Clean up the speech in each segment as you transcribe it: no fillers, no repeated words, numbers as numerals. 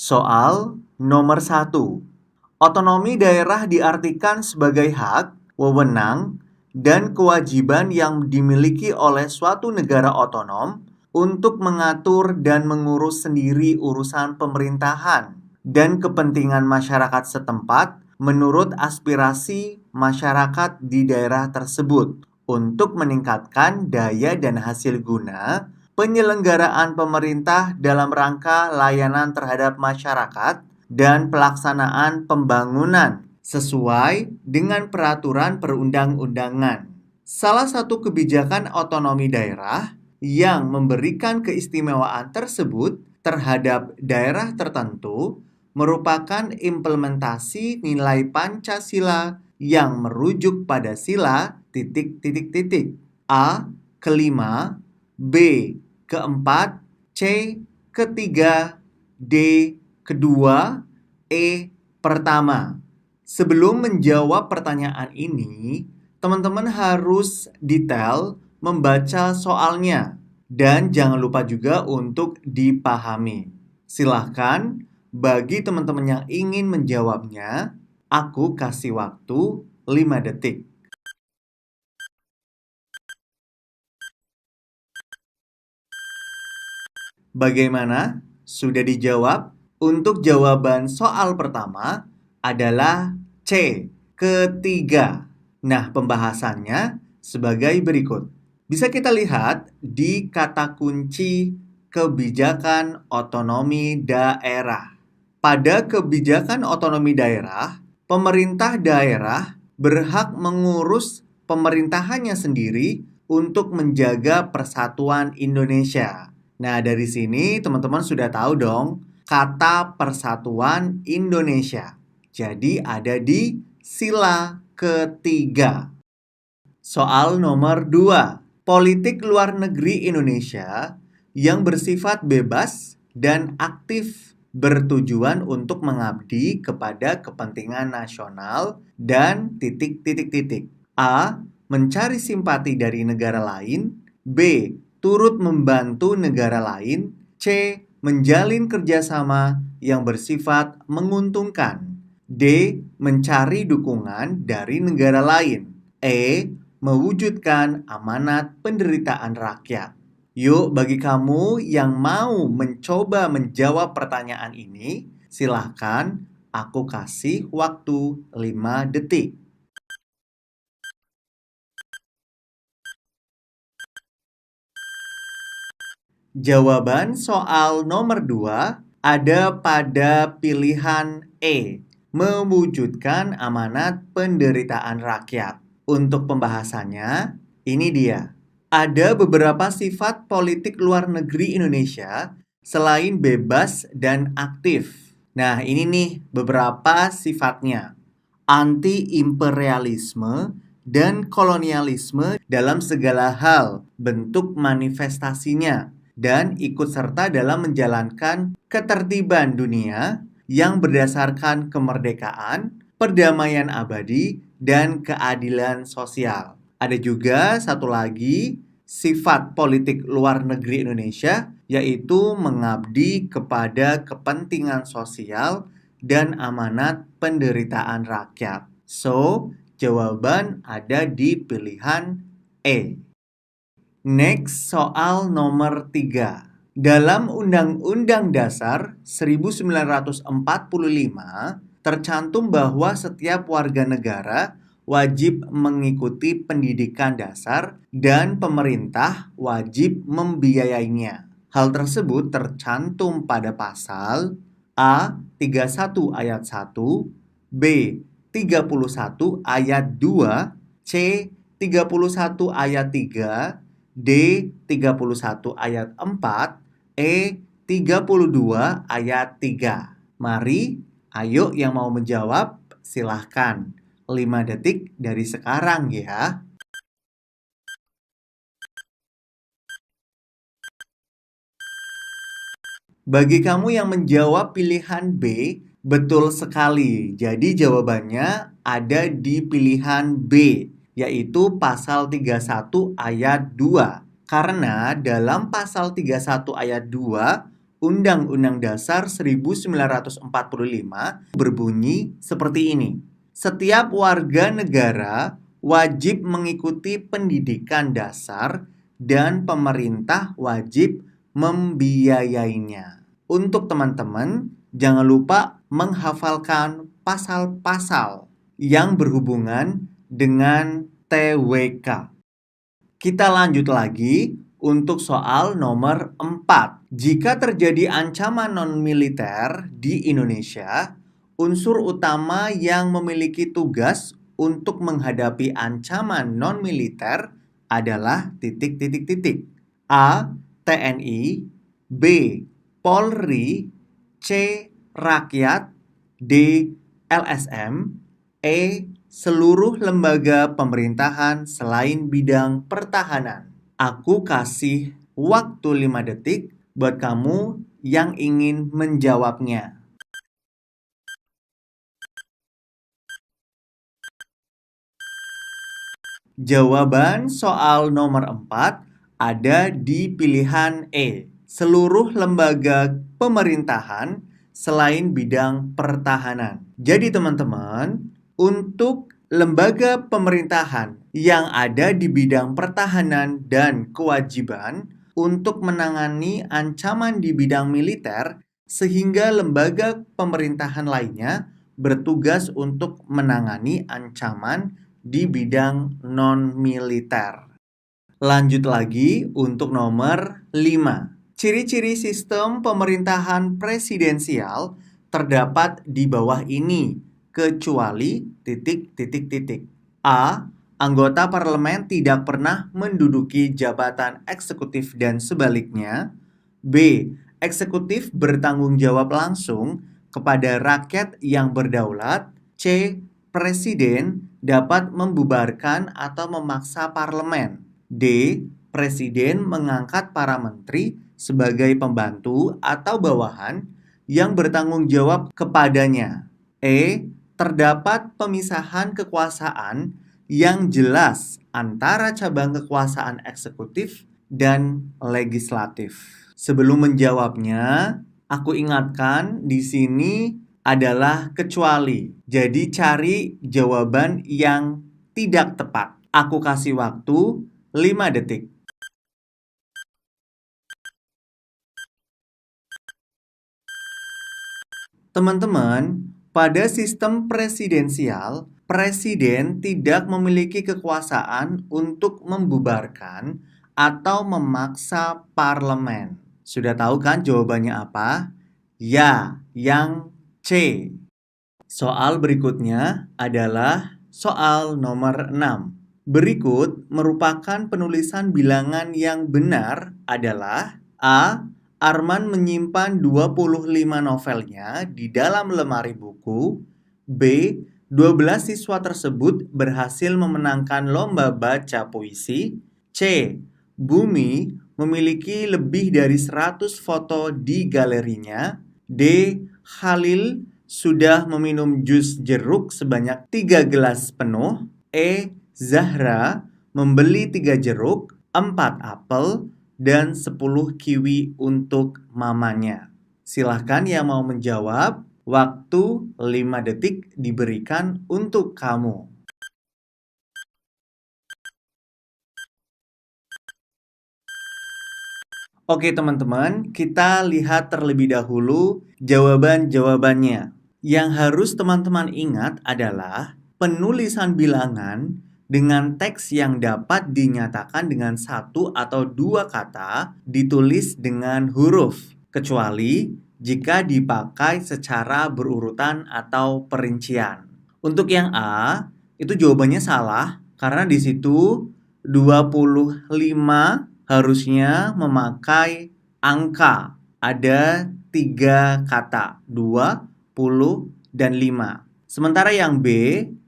Soal nomor 1. Otonomi daerah diartikan sebagai hak, wewenang, dan kewajiban yang dimiliki oleh suatu negara otonom untuk mengatur dan mengurus sendiri urusan pemerintahan dan kepentingan masyarakat setempat menurut aspirasi masyarakat di daerah tersebut untuk meningkatkan daya dan hasil guna penyelenggaraan pemerintah dalam rangka layanan terhadap masyarakat dan pelaksanaan pembangunan sesuai dengan peraturan perundang-undangan. Salah satu kebijakan otonomi daerah yang memberikan keistimewaan tersebut terhadap daerah tertentu merupakan implementasi nilai Pancasila yang merujuk pada sila ... A. Kelima, B. Keempat, C. Ketiga, D. Kedua, E. Pertama. Sebelum menjawab pertanyaan ini, teman-teman harus detail membaca soalnya dan jangan lupa juga untuk dipahami. Silahkan bagi teman-teman yang ingin menjawabnya, aku kasih waktu 5 detik. Bagaimana? Sudah dijawab? Untuk jawaban soal pertama adalah C. Ketiga. Nah, pembahasannya sebagai berikut. Bisa kita lihat di kata kunci kebijakan otonomi daerah. Pada kebijakan otonomi daerah, pemerintah daerah berhak mengurus pemerintahannya sendiri untuk menjaga persatuan Indonesia. Nah, dari sini teman-teman sudah tahu dong kata persatuan Indonesia. Jadi ada di sila ketiga. Soal nomor 2. Politik luar negeri Indonesia yang bersifat bebas dan aktif bertujuan untuk mengabdi kepada kepentingan nasional dan ... A. Mencari simpati dari negara lain. B. Turut membantu negara lain. C. Menjalin kerjasama yang bersifat menguntungkan. D. Mencari dukungan dari negara lain. E. Mewujudkan amanat penderitaan rakyat. Yuk, bagi kamu yang mau mencoba menjawab pertanyaan ini, silahkan aku kasih waktu 5 detik. Jawaban soal nomor 2 ada pada pilihan E, mewujudkan amanat penderitaan rakyat. Untuk pembahasannya, ini dia. Ada beberapa sifat politik luar negeri Indonesia selain bebas dan aktif. Nah, ini nih beberapa sifatnya. Anti-imperialisme dan kolonialisme dalam segala hal bentuk manifestasinya, dan ikut serta dalam menjalankan ketertiban dunia yang berdasarkan kemerdekaan, perdamaian abadi, dan keadilan sosial. Ada juga satu lagi sifat politik luar negeri Indonesia, yaitu mengabdi kepada kepentingan sosial dan amanat penderitaan rakyat. So, jawaban ada di pilihan E. Next, soal nomor 3. Dalam Undang-Undang Dasar 1945 tercantum bahwa setiap warga negara wajib mengikuti pendidikan dasar dan pemerintah wajib membiayainya. Hal tersebut tercantum pada pasal A. 31 ayat 1, B. 31 ayat 2, C. 31 ayat 3, D. 31 ayat 4, E. 32 ayat 3. Mari, ayo yang mau menjawab, silahkan. 5 detik dari sekarang ya. Bagi kamu yang menjawab pilihan B, betul sekali. Jadi jawabannya ada di pilihan B, yaitu pasal 31 ayat 2. Karena dalam pasal 31 ayat 2 Undang-Undang Dasar 1945 berbunyi seperti ini. Setiap warga negara wajib mengikuti pendidikan dasar dan pemerintah wajib membiayainya. Untuk teman-teman, jangan lupa menghafalkan pasal-pasal yang berhubungan dengan TWK. Kita lanjut lagi untuk soal nomor 4. Jika terjadi ancaman non-militer di Indonesia, unsur utama yang memiliki tugas untuk menghadapi ancaman non-militer adalah titik-titik-titik. A. TNI, B. Polri, C. Rakyat, D. LSM, E. Seluruh lembaga pemerintahan selain bidang pertahanan. Aku kasih waktu 5 detik buat kamu yang ingin menjawabnya. Jawaban soal nomor 4 ada di pilihan E. Seluruh lembaga pemerintahan selain bidang pertahanan. Jadi teman-teman, untuk lembaga pemerintahan yang ada di bidang pertahanan dan kewajiban untuk menangani ancaman di bidang militer, sehingga lembaga pemerintahan lainnya bertugas untuk menangani ancaman di bidang non-militer. Lanjut lagi untuk nomor 5. Ciri-ciri sistem pemerintahan presidensial terdapat di bawah ini, kecuali titik-titik-titik. A. Anggota parlemen tidak pernah menduduki jabatan eksekutif dan sebaliknya. B. Eksekutif bertanggung jawab langsung kepada rakyat yang berdaulat. C. Presiden dapat membubarkan atau memaksa parlemen. D. Presiden mengangkat para menteri sebagai pembantu atau bawahan yang bertanggung jawab kepadanya. E. Terdapat pemisahan kekuasaan yang jelas antara cabang kekuasaan eksekutif dan legislatif. Sebelum menjawabnya, aku ingatkan di sini adalah kecuali. Jadi cari jawaban yang tidak tepat. Aku kasih waktu 5 detik. Teman-teman, pada sistem presidensial, presiden tidak memiliki kekuasaan untuk membubarkan atau memaksa parlemen. Sudah tahu kan jawabannya apa? Ya, yang C. Soal berikutnya adalah soal nomor 6. Berikut merupakan penulisan bilangan yang benar adalah A. Arman menyimpan 25 novelnya di dalam lemari buku. B. 12 siswa tersebut berhasil memenangkan lomba baca puisi. C. Bumi memiliki lebih dari 100 foto di galerinya. D. Khalil sudah meminum jus jeruk sebanyak 3 gelas penuh. E. Zahra membeli 3 jeruk, 4 apel, dan 10 kiwi untuk mamanya. Silahkan yang mau menjawab, waktu 5 detik diberikan untuk kamu. Oke teman-teman, kita lihat terlebih dahulu jawaban-jawabannya. Yang harus teman-teman ingat adalah penulisan bilangan dengan teks yang dapat dinyatakan dengan 1 atau 2 kata ditulis dengan huruf, kecuali jika dipakai secara berurutan atau perincian. Untuk yang A, itu jawabannya salah karena di situ 25 harusnya memakai angka. Ada 3 kata, 20 dan 5. Sementara yang B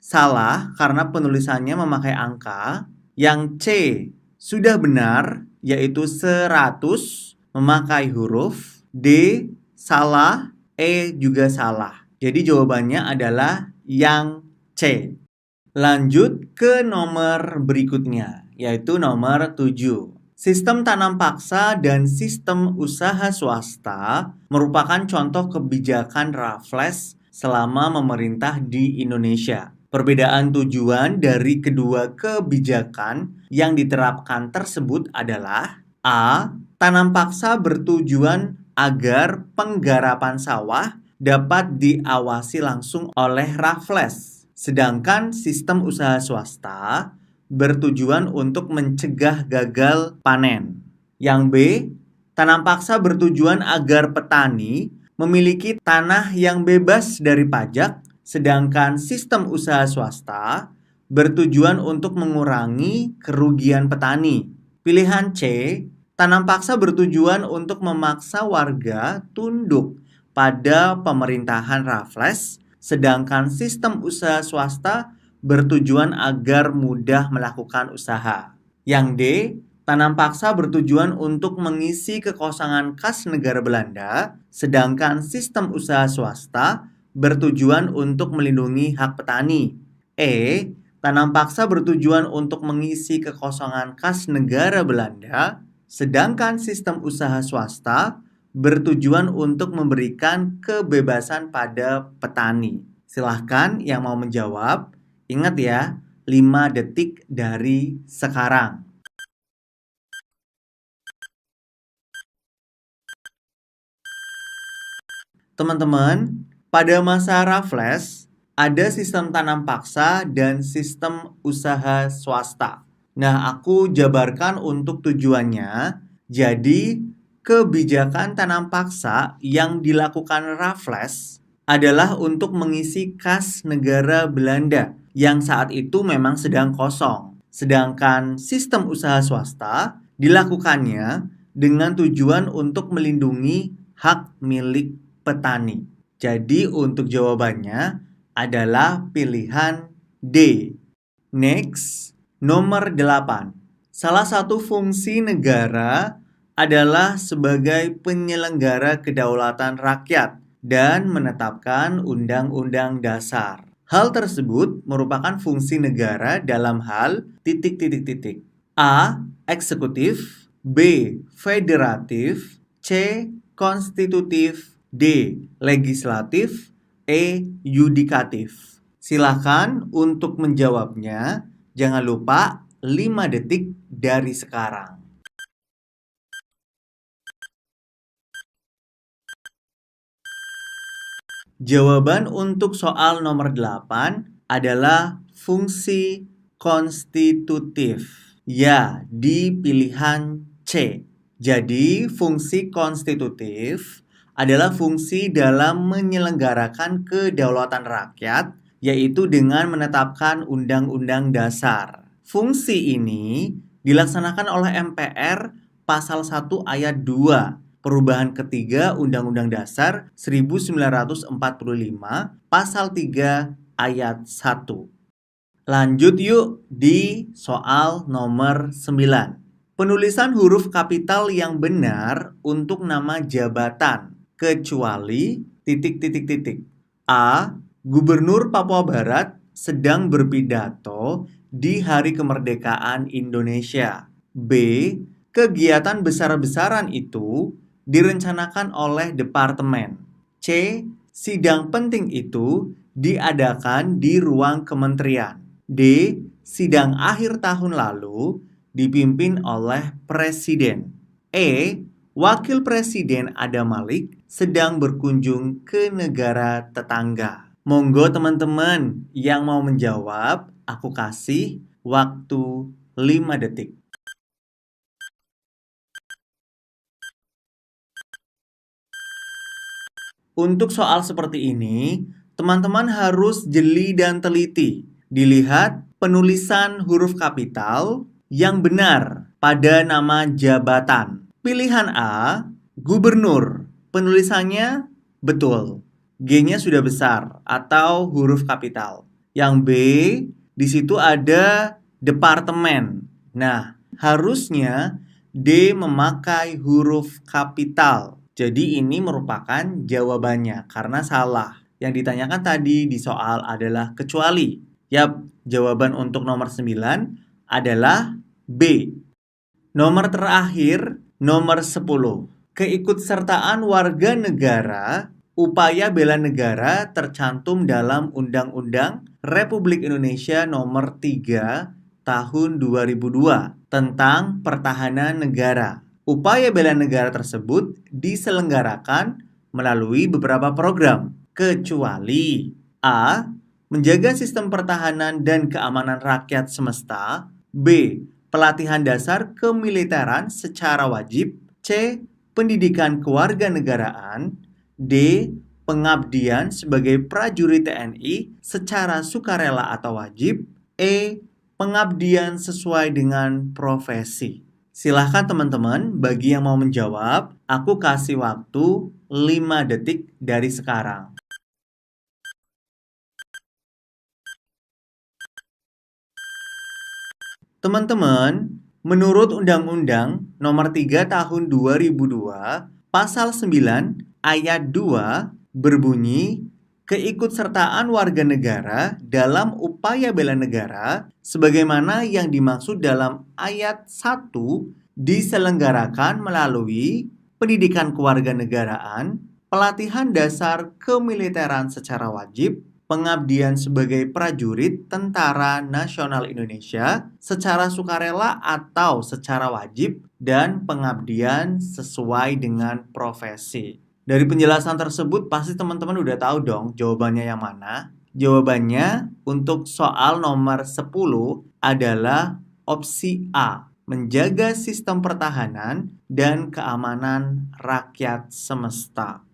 salah karena penulisannya memakai angka. Yang C sudah benar, yaitu 100 memakai huruf. D salah, E juga salah. Jadi jawabannya adalah yang C. Lanjut ke nomor berikutnya, yaitu nomor 7. Sistem tanam paksa dan sistem usaha swasta merupakan contoh kebijakan Raffles selama memerintah di Indonesia. Perbedaan tujuan dari kedua kebijakan yang diterapkan tersebut adalah A. Tanam paksa bertujuan agar penggarapan sawah dapat diawasi langsung oleh Raffles. Sedangkan sistem usaha swasta bertujuan untuk mencegah gagal panen. Yang B, tanam paksa bertujuan agar petani memiliki tanah yang bebas dari pajak, sedangkan sistem usaha swasta bertujuan untuk mengurangi kerugian petani. Pilihan C, tanam paksa bertujuan untuk memaksa warga tunduk pada pemerintahan Raffles, sedangkan sistem usaha swasta bertujuan agar mudah melakukan usaha. Yang D, tanam paksa bertujuan untuk mengisi kekosongan kas negara Belanda, sedangkan sistem usaha swasta bertujuan untuk melindungi hak petani. E, tanam paksa bertujuan untuk mengisi kekosongan kas negara Belanda, sedangkan sistem usaha swasta bertujuan untuk memberikan kebebasan pada petani. Silahkan yang mau menjawab. Ingat ya, 5 detik dari sekarang. Teman-teman, pada masa Raffles, ada sistem tanam paksa dan sistem usaha swasta. Nah, aku jabarkan untuk tujuannya. Jadi, kebijakan tanam paksa yang dilakukan Raffles adalah untuk mengisi kas negara Belanda yang saat itu memang sedang kosong. Sedangkan sistem usaha swasta dilakukannya dengan tujuan untuk melindungi hak milik petani. Jadi untuk jawabannya adalah pilihan D. Next, nomor 8. Salah satu fungsi negara adalah sebagai penyelenggara kedaulatan rakyat dan menetapkan undang-undang dasar. Hal tersebut merupakan fungsi negara dalam hal titik-titik-titik. A. Eksekutif, B. Federatif, C. Konstitutif, D. Legislatif, E. Yudikatif. Silakan untuk menjawabnya. Jangan lupa 5 detik dari sekarang. Jawaban untuk soal nomor 8 adalah fungsi konstitutif. Ya, di pilihan C. Jadi, fungsi konstitutif adalah fungsi dalam menyelenggarakan kedaulatan rakyat, yaitu dengan menetapkan undang-undang dasar. Fungsi ini dilaksanakan oleh MPR pasal 1 ayat 2. Perubahan ketiga Undang-Undang Dasar 1945 pasal 3 ayat 1. Lanjut yuk di soal nomor 9. Penulisan huruf kapital yang benar untuk nama jabatan kecuali titik-titik-titik. A. Gubernur Papua Barat sedang berpidato di Hari Kemerdekaan Indonesia. B. Kegiatan besar-besaran itu direncanakan oleh departemen. C. Sidang penting itu diadakan di ruang kementerian. D. Sidang akhir tahun lalu dipimpin oleh presiden. E. Wakil Presiden Adam Malik sedang berkunjung ke negara tetangga. Monggo teman-teman yang mau menjawab, aku kasih waktu 5 detik. Untuk soal seperti ini, teman-teman harus jeli dan teliti. Dilihat penulisan huruf kapital yang benar pada nama jabatan. Pilihan A, gubernur. Penulisannya betul. G-nya sudah besar atau huruf kapital. Yang B, di situ ada departemen. Nah, harusnya D memakai huruf kapital. Jadi ini merupakan jawabannya karena salah. Yang ditanyakan tadi di soal adalah kecuali. Yap, jawaban untuk nomor 9 adalah B. Nomor terakhir, nomor 10. Keikutsertaan warga negara, upaya bela negara tercantum dalam Undang-Undang Republik Indonesia Nomor 3 Tahun 2002 tentang Pertahanan Negara. Upaya bela negara tersebut diselenggarakan melalui beberapa program, kecuali A. Menjaga sistem pertahanan dan keamanan rakyat semesta. B. Pelatihan dasar kemiliteran secara wajib. C. Pendidikan kewarganegaraan. D. Pengabdian sebagai prajurit TNI secara sukarela atau wajib. E. Pengabdian sesuai dengan profesi. Silahkan teman-teman, bagi yang mau menjawab, aku kasih waktu 5 detik dari sekarang. Teman-teman, menurut Undang-Undang Nomor 3 Tahun 2002, Pasal 9 Ayat 2 berbunyi, keikutsertaan warga negara dalam upaya bela negara sebagaimana yang dimaksud dalam ayat 1 diselenggarakan melalui pendidikan kewarganegaraan, pelatihan dasar kemiliteran secara wajib, pengabdian sebagai prajurit Tentara Nasional Indonesia secara sukarela atau secara wajib, dan pengabdian sesuai dengan profesi. Dari penjelasan tersebut pasti teman-teman udah tahu dong jawabannya yang mana. Jawabannya untuk soal nomor 10 adalah opsi A, menjaga sistem pertahanan dan keamanan rakyat semesta.